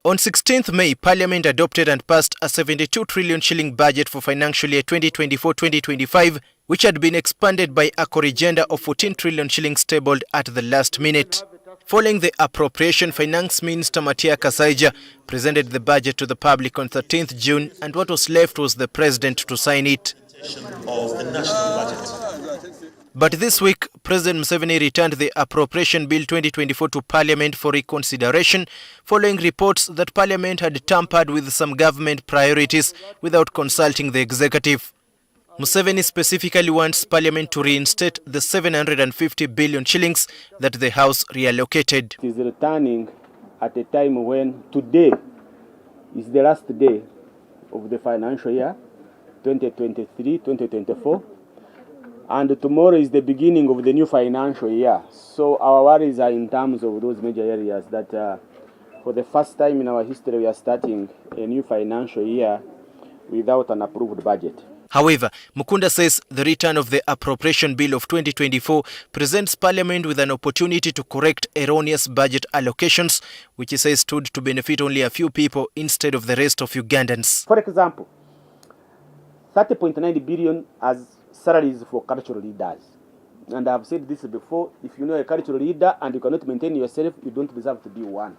On 16th May, Parliament adopted and passed a 72 trillion shilling budget for financial year 2024-2025, which had been expanded by a corrigenda of 14 trillion shillings tabled at the last minute. Following the appropriation, Finance Minister Matia Kasaija presented the budget to the public on 13th June, and what was left was the President to sign it. Of the national budget. But this week, President Museveni returned the Appropriation Bill 2024 to Parliament for reconsideration, following reports that Parliament had tampered with some government priorities without consulting the executive. Museveni specifically wants Parliament to reinstate the 750 billion shillings that the House reallocated. It is returning at a time when today is the last day of the financial year 2023-2024, and tomorrow is the beginning of the new financial year. So our worries are in terms of those major areas that for the first time in our history we are starting a new financial year without an approved budget. However, Mukunda says the return of the Appropriation Bill of 2024 presents Parliament with an opportunity to correct erroneous budget allocations, which he says stood to benefit only a few people instead of the rest of Ugandans. For example, 30.9 billion as salaries for cultural leaders. And I have said this before, if you know a cultural leader and you cannot maintain yourself, you don't deserve to be one.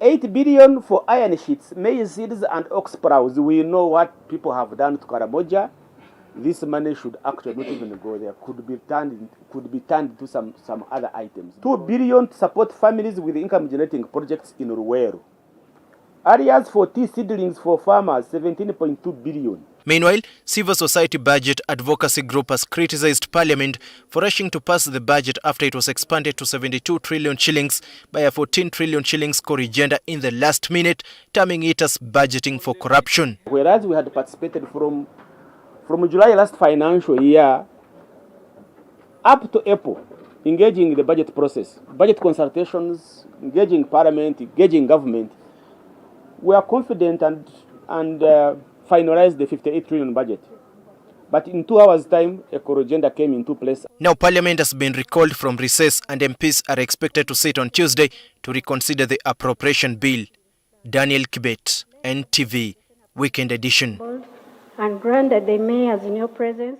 8 billion for iron sheets, maize seeds and ox plows. We know what people have done to Karamoja. This money should actually not even go there. Could be turned to some other items. 2 billion to support families with income generating projects in Ruweru. Areas for tea seedlings for farmers, 17.2 billion. Meanwhile, civil society budget advocacy group has criticized Parliament for rushing to pass the budget after it was expanded to 72 trillion shillings by a 14 trillion shillings corrigenda in the last minute, terming it as budgeting for corruption. Whereas we had participated from July last financial year up to April, engaging in the budget process, budget consultations, engaging Parliament, engaging government, we are confident and finalized the 58 trillion budget. But in 2 hours' time, a corrigenda came into place. Now Parliament has been recalled from recess and MPs are expected to sit on Tuesday to reconsider the appropriation bill. Daniel Kibet, NTV, Weekend Edition. And granted the mayors in your presence.